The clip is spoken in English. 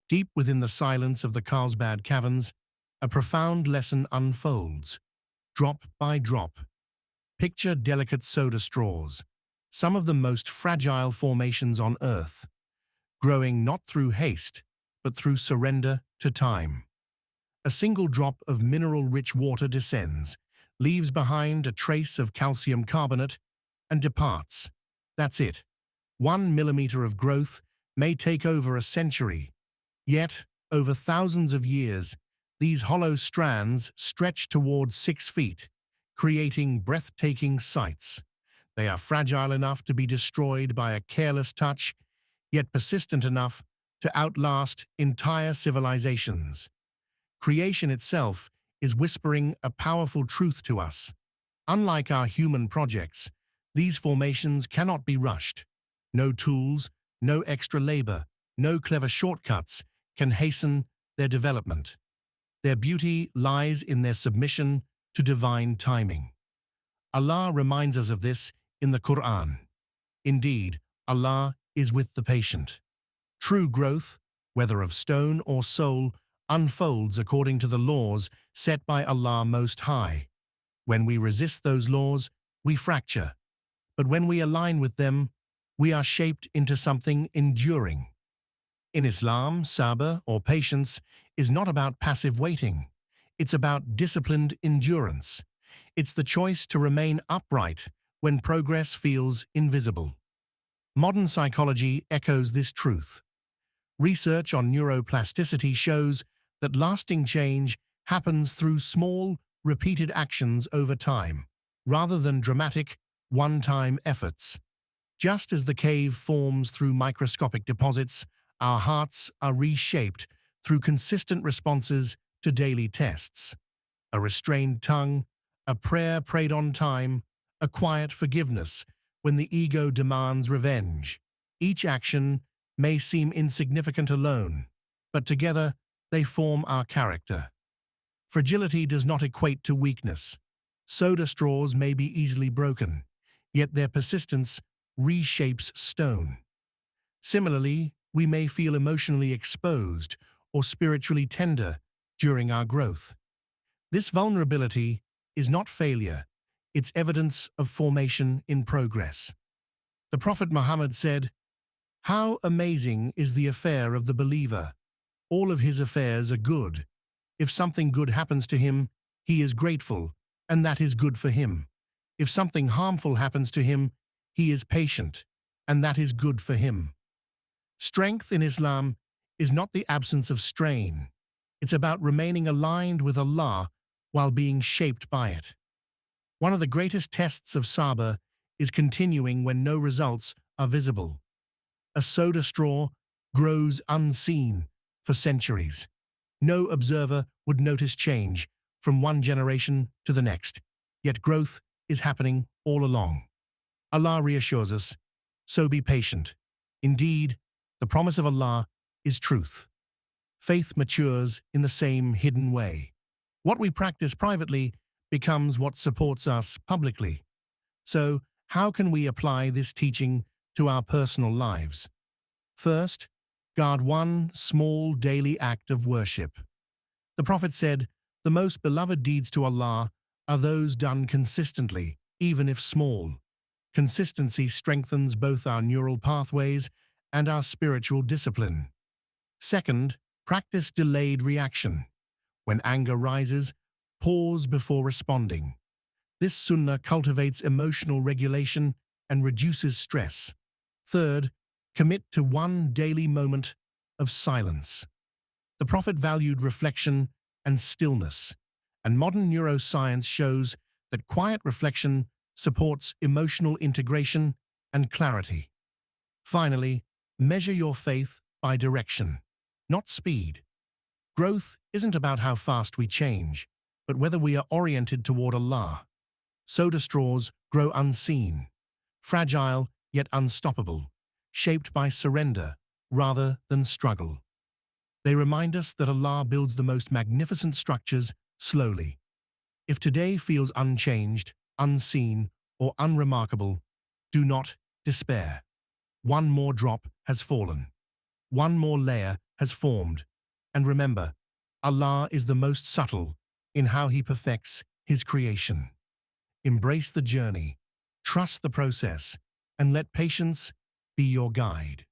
Deep within the silence of the Carlsbad caverns, a profound lesson unfolds, drop by drop. Picture delicate soda straws, some of the most fragile formations on Earth, growing not through haste, but through surrender to time. A single drop of mineral-rich water descends, leaves behind a trace of calcium carbonate, and departs. That's it. 1 millimeter of growth may take over a century. Yet, over thousands of years, these hollow strands stretch towards 6 feet, creating breathtaking sights. They are fragile enough to be destroyed by a careless touch, yet persistent enough to outlast entire civilizations. Creation itself is whispering a powerful truth to us. Unlike our human projects, these formations cannot be rushed. No tools, no extra labor, no clever shortcuts can hasten their development. Their beauty lies in their submission to divine timing. Allah reminds us of this in the Quran. Indeed, Allah is with the patient. True growth, whether of stone or soul, unfolds according to the laws set by Allah Most High. When we resist those laws, we fracture. But when we align with them, we are shaped into something enduring. In Islam, Sabr, or patience, is not about passive waiting. It's about disciplined endurance. It's the choice to remain upright when progress feels invisible. Modern psychology echoes this truth. Research on neuroplasticity shows that lasting change happens through small, repeated actions over time, rather than dramatic, one-time efforts. Just as the cave forms through microscopic deposits, our hearts are reshaped through consistent responses to daily tests. A restrained tongue, a prayer prayed on time, a quiet forgiveness when the ego demands revenge. Each action may seem insignificant alone, but together they form our character. Fragility does not equate to weakness. Soda straws may be easily broken, yet their persistence reshapes stone. Similarly, we may feel emotionally exposed or spiritually tender during our growth. This vulnerability is not failure, it's evidence of formation in progress. The Prophet Muhammad said, "How amazing is the affair of the believer! All of his affairs are good. If something good happens to him, he is grateful, and that is good for him. If something harmful happens to him, he is patient, and that is good for him." Strength in Islam is not the absence of strain. It's about remaining aligned with Allah while being shaped by it. One of the greatest tests of Sabr is continuing when no results are visible. A soda straw grows unseen for centuries. No observer would notice change from one generation to the next, yet growth is happening all along. Allah reassures us, so be patient. Indeed, the promise of Allah is truth. Faith matures in the same hidden way. What we practice privately becomes what supports us publicly. So, how can we apply this teaching to our personal lives? First, guard one small daily act of worship. The Prophet said, "The most beloved deeds to Allah are those done consistently, even if small." Consistency strengthens both our neural pathways and our spiritual discipline. Second, practice delayed reaction. When anger rises, pause before responding. This sunnah cultivates emotional regulation and reduces stress. Third, commit to one daily moment of silence. The Prophet valued reflection and stillness, and modern neuroscience shows that quiet reflection supports emotional integration and clarity. Finally, measure your faith by direction, not speed. Growth isn't about how fast we change, but whether we are oriented toward Allah. Soda straws grow unseen, fragile yet unstoppable, shaped by surrender rather than struggle. They remind us that Allah builds the most magnificent structures slowly. If today feels unchanged, unseen, or unremarkable, do not despair. One more drop has fallen. One more layer has formed. And remember, Allah is the most subtle in how He perfects His creation. Embrace the journey, trust the process, and let patience be your guide.